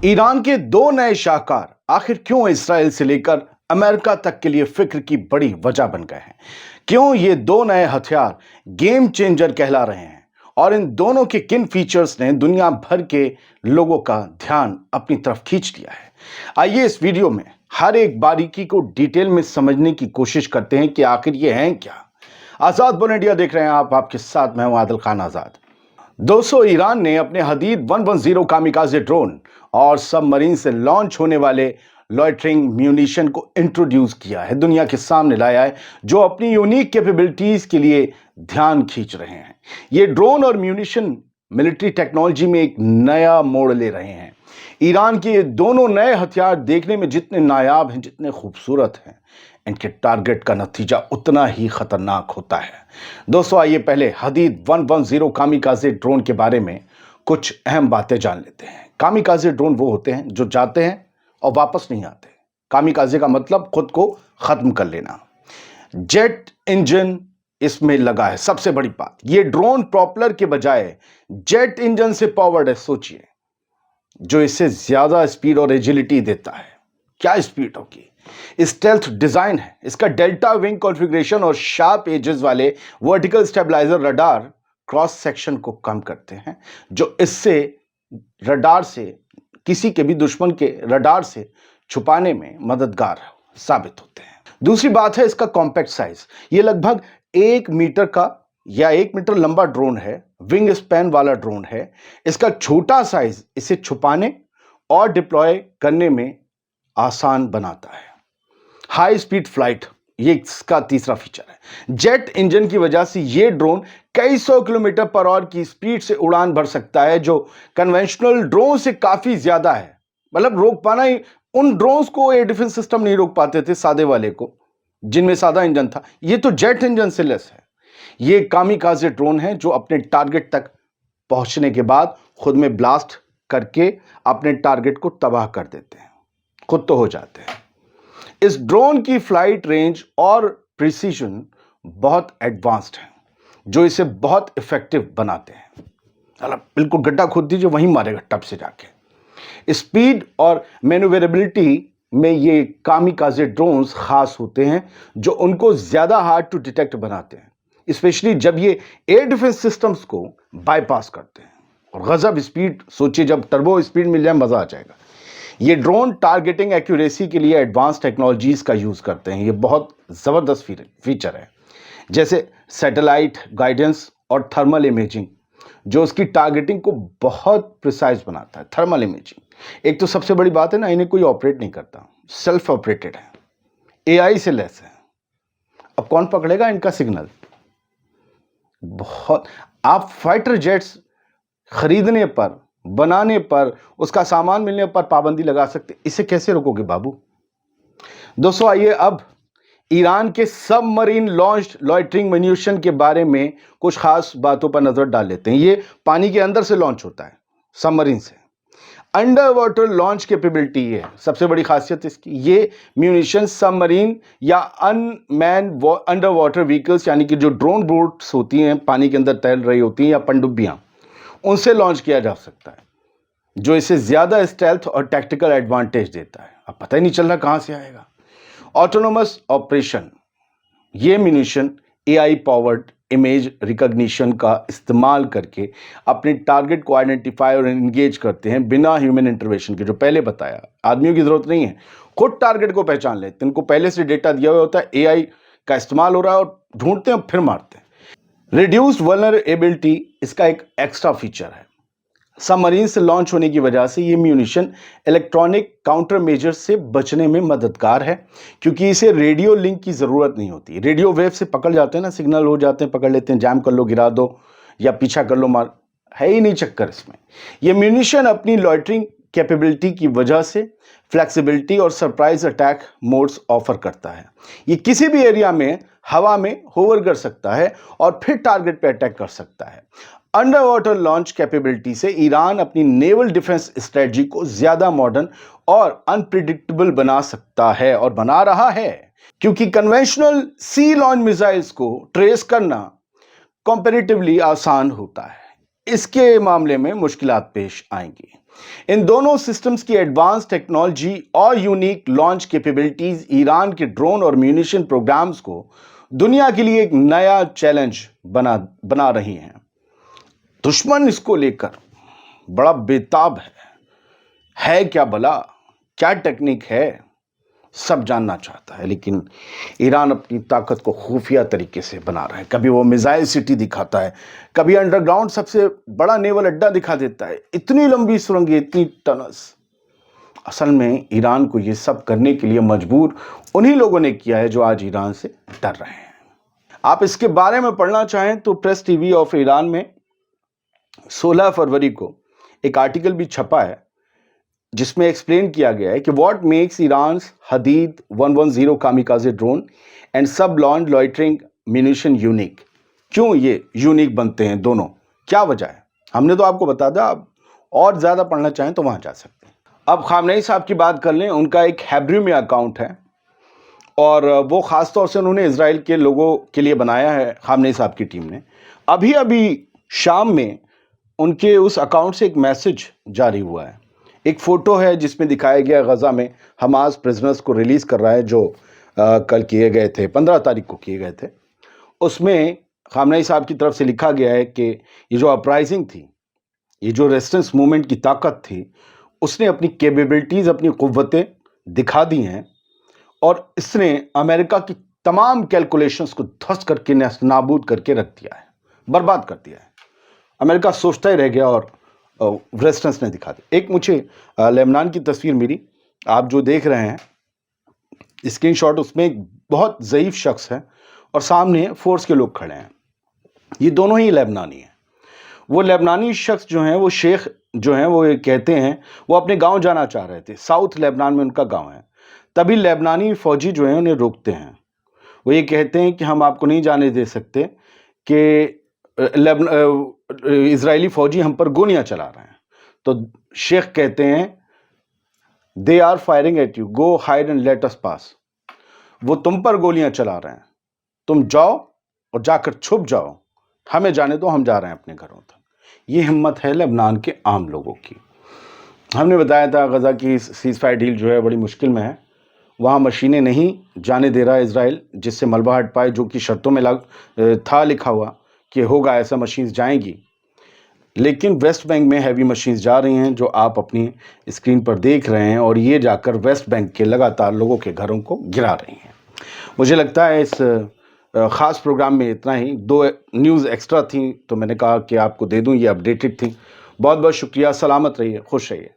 Iran के दो नए शाहकार आखिर क्यों इसराइल से लेकर अमेरिका तक के लिए फिक्र की बड़ी वजह बन गए हैं। क्यों ये दो नए हथियार गेम चेंजर कहला रहे हैं और इन दोनों के किन फीचर्स ने दुनिया भर के लोगों का ध्यान अपनी तरफ खींच लिया है। आइए इस वीडियो में हर एक बारीकी को डिटेल में समझने की कोशिश करते हैं कि आखिर ये हैं क्या। आजाद बोल इंडिया देख रहे हैं आप, आपके साथ मैं हूं आदिल खान आजाद। दोस्तों, ईरान ने अपने हदीद 110 कामिकाजे ड्रोन और सबमरीन से लॉन्च होने वाले लॉयटरिंग म्यूनिशन को इंट्रोड्यूस किया है, दुनिया के सामने लाया है, जो अपनी यूनिक कैपेबिलिटीज के लिए ध्यान खींच रहे हैं। ये ड्रोन और म्यूनिशन मिलिट्री टेक्नोलॉजी में एक नया मोड़ ले रहे हैं। ईरान के ये दोनों नए हथियार देखने में जितने नायाब हैं, जितने खूबसूरत हैं, इनके टारगेट का नतीजा उतना ही खतरनाक होता है। दोस्तों, आइए पहले हदीद 110 कामिकाजे ड्रोन के बारे में कुछ अहम बातें जान लेते हैं। कामिकाजे ड्रोन वो होते हैं जो जाते हैं और वापस नहीं आते। कामिकाजे का मतलब खुद को खत्म कर लेना। जेट इंजन इसमें लगा है। सबसे बड़ी बात, ये ड्रोन प्रोपेलर के बजाय जेट इंजन से पावर्ड है। सोचिए, जो इससे ज्यादा स्पीड और एजिलिटी देता है। क्या स्पीड होगी। स्टेल्थ डिजाइन है इसका। डेल्टा विंग कॉन्फ़िगरेशन और शार्प एजेस वाले vertical stabiliser radar cross section को कम करते हैं, जो इससे रडार से किसी के भी दुश्मन के रडार से छुपाने में मददगार साबित होते हैं। दूसरी बात है इसका कॉम्पैक्ट साइज। ये लगभग 1 मीटर का या 1 मीटर लंबा ड्रोन है। विंग स्पैन वाला ड्रोन है। इसका छोटा साइज इसे छुपाने और डिप्लॉय करने में आसान बनाता है। हाई स्पीड फ्लाइट, ये इसका तीसरा फीचर है। जेट इंजन की वजह से ये ड्रोन कई सौ किलोमीटर पर आवर की स्पीड से उड़ान भर सकता है, जो कन्वेंशनल ड्रोन से काफी ज्यादा है। मतलब रोक पाना ही, उन ड्रोन्स को एयर डिफेंस सिस्टम नहीं रोक पाते थे, सादे वाले को, जिनमें सादा इंजन था। ये तो जेट इंजन से लेस है। ये कामिकाजे ड्रोन है जो अपने टारगेट तक पहुंचने के बाद खुद में ब्लास्ट करके अपने टारगेट को तबाह कर देते हैं। खुद तो हो जाते हैं। इस ड्रोन की फ्लाइट रेंज और प्रिसीजन बहुत एडवांस्ड है, जो इसे बहुत इफेक्टिव बनाते हैं। मतलब बिल्कुल गड्ढा खोद दीजिए, वहीं मारेगा टप से जाके। स्पीड और मैन्यूवरेबिलिटी में ये कामिकाजे ड्रोन्स खास होते हैं, जो उनको ज्यादा हार्ड टू डिटेक्ट बनाते हैं, स्पेशली जब ये एयर डिफेंस सिस्टम्स को बाईपास करते हैं। और गजब स्पीड, सोचिए जब टर्बो स्पीड मिल जाए मजा आ जाएगा। ये ड्रोन टारगेटिंग एक्यूरेसी के लिए एडवांस टेक्नोलॉजीज का यूज करते हैं। ये बहुत जबरदस्त फीचर है, जैसे सैटेलाइट गाइडेंस और थर्मल इमेजिंग, जो उसकी टारगेटिंग को बहुत प्रिसाइज बनाता है। थर्मल इमेजिंग एक तो सबसे बड़ी बात है ना, इन्हें कोई ऑपरेट नहीं करता, सेल्फ ऑपरेटेड है, एआई से लेस है। अब कौन पकड़ेगा इनका सिग्नल। बहुत आप फाइटर जेट्स खरीदने पर, बनाने पर, उसका सामान मिलने पर पाबंदी लगा सकते, इसे कैसे रोकोगे बाबू। दोस्तों, आइए अब ईरान के सबमरीन लॉन्च्ड लॉयटरिंग म्यूनिशन के बारे में कुछ खास बातों पर नजर डाल लेते हैं। ये पानी के अंदर से लॉन्च होता है, सबमरीन से। अंडर वाटर लॉन्च कैपेबिलिटी ये सबसे बड़ी खासियत इसकी। ये म्यूनिशन सबमरीन या अनमैन अंडर वाटर व्हीकल्स, यानी कि जो ड्रोन बोट्स होती हैं, पानी के अंदर तैर रही होती हैं, या पनडुब्बियां, उनसे लॉन्च किया जा सकता है, जो इसे ज्यादा स्टेल्थ और टैक्टिकल एडवांटेज देता है। अब पता ही नहीं चल रहा कहां से आएगा। ऑटोनोमस ऑपरेशन, ये munition AI powered image recognition का इस्तेमाल करके अपने टारगेट को आइडेंटिफाई और एंगेज करते हैं, बिना ह्यूमन इंटरवेंशन के। जो पहले बताया, आदमियों की जरूरत नहीं है, खुद टारगेट को पहचान लेते हैं। इनको पहले से डेटा दिया हुआ होता है, एआई का इस्तेमाल हो रहा है और ढूंढते हैं फिर मारते हैं। रिड्यूस्ड वल्नरेबिलिटी इसका एक एक्स्ट्रा फीचर है। सबमरीन से लॉन्च होने की वजह से ये म्यूनिशन इलेक्ट्रॉनिक काउंटर मेजर्स से बचने में मददगार है, क्योंकि इसे रेडियो लिंक की जरूरत नहीं होती। रेडियो वेव से पकड़ जाते हैं ना, सिग्नल हो जाते हैं, पकड़ लेते हैं, जैम कर लो, गिरा दो या पीछा कर लो, मार, है ही नहीं चक्कर इसमें। ये म्यूनिशन अपनी लॉयटरिंग कैपेबिलिटी की वजह से फ्लेक्सिबिलिटी और सरप्राइज अटैक मोड्स ऑफर करता है। ये किसी भी एरिया में हवा में होवर कर सकता है और फिर टारगेट पे अटैक कर सकता है। अंडर वाटर लॉन्च कैपेबिलिटी से ईरान अपनी नेवल डिफेंस स्ट्रेटजी को ज्यादा मॉडर्न और अनप्रिडिक्टेबल बना सकता है, और बना रहा है, क्योंकि कन्वेंशनल सी लॉन्च मिसाइल्स को ट्रेस करना कंपैरेटिवली आसान होता है। इसके मामले में मुश्किलात पेश आएंगी। इन दोनों सिस्टम्स की एडवांस टेक्नोलॉजी और यूनिक लॉन्च कैपेबिलिटीज ईरान के ड्रोन और म्यूनिशन प्रोग्राम्स को दुनिया के लिए एक नया चैलेंज बना रही हैं। दुश्मन इसको लेकर बड़ा बेताब है क्या भला, क्या टेक्निक है, सब जानना चाहता है। लेकिन ईरान अपनी ताकत को खुफिया तरीके से बना रहा है। कभी वो मिसाइल सिटी दिखाता है, कभी अंडरग्राउंड सबसे बड़ा नेवल अड्डा दिखा देता है। इतनी लंबी सुरंगें, इतनी टनल्स। असल में ईरान को ये सब करने के लिए मजबूर उन्हीं लोगों ने किया है जो आज ईरान से डर रहे हैं। आप इसके बारे में पढ़ना चाहें तो प्रेस टीवी ऑफ ईरान में 16 फरवरी को एक आर्टिकल भी छपा है जिसमें एक्सप्लेन किया गया है कि what makes Iran Hadid 110 kamikaze drone and सब लॉन्च लॉइटरिंग म्यूनिशन यूनिक। क्यों ये यूनिक बनते हैं दोनों, क्या वजह है? हमने तो आपको बता दिया। आप और ज़्यादा पढ़ना चाहें तो वहाँ जा सकते हैं। अब खामनेई साहब की बात कर लें। उनका एक हिब्रू में अकाउंट है और वो ख़ास तौर से उन्होंने इजराइल के लोगों के लिए बनाया है। खामनेई साहब की टीम ने अभी शाम में उनके उस अकाउंट से एक मैसेज जारी हुआ है। एक फ़ोटो है जिसमें दिखाया गया गज़ा में हमास प्रिजनर्स को रिलीज़ कर रहा है जो कल किए गए थे, 15 तारीख को किए गए थे। उसमें खामनेई साहब की तरफ से लिखा गया है कि ये जो अपराइजिंग थी, ये जो रेजिस्टेंस मूवमेंट की ताकत थी, उसने अपनी कैपेबिलिटीज़, अपनी क़ुव्वतें दिखा दी हैं और इसने अमेरिका की तमाम कैलकुलेशंस को ध्वस्त करके नाबूद करके रख दिया है, बर्बाद कर दिया है। अमेरिका सोचता ही रह गया और रेजिस्टेंस ने दिखा दी। एक मुझे लेबनान की तस्वीर मेरी आप जो देख रहे हैं स्क्रीनशॉट, उसमें एक बहुत ज़ईफ़ शख्स है और सामने फोर्स के लोग खड़े हैं। ये दोनों ही लेबनानी हैं। वो लेबनानी शख्स जो हैं, वो शेख जो हैं, वो कहते हैं वो अपने गांव जाना चाह रहे थे। साउथ लेबनान में उनका गांव है। तभी लेबनानी फ़ौजी जो हैं उन्हें रोकते हैं। वो ये कहते हैं कि हम आपको नहीं जाने दे सकते कि इजरायली फ़ौजी हम पर गोलियां चला रहे हैं। तो शेख कहते हैं they are firing at you, go hide and let us pass. वो तुम पर गोलियां चला रहे हैं, तुम जाओ और जाकर छुप जाओ, हमें जाने दो, हम जा रहे हैं अपने घरों तक। ये हिम्मत है लेबनान के आम लोगों की। हमने बताया था गज़ा की सीज़ फायर डील जो है बड़ी मुश्किल में है। वहाँ मशीनें नहीं जाने दे रहा है इजराइल, जिससे मलबा हट पाए, जो कि शर्तों में था लिखा हुआ कि होगा ऐसा, मशीन्स जाएंगी। लेकिन वेस्ट बैंक में हैवी मशीन्स जा रही हैं जो आप अपनी स्क्रीन पर देख रहे हैं, और ये जाकर वेस्ट बैंक के लगातार लोगों के घरों को गिरा रही हैं। मुझे लगता है इस ख़ास प्रोग्राम में इतना ही। 2 न्यूज़ एक्स्ट्रा थी तो मैंने कहा कि आपको दे दूं, ये अपडेटेड थी। बहुत बहुत शुक्रिया। सलामत रहिए, खुश रहिए।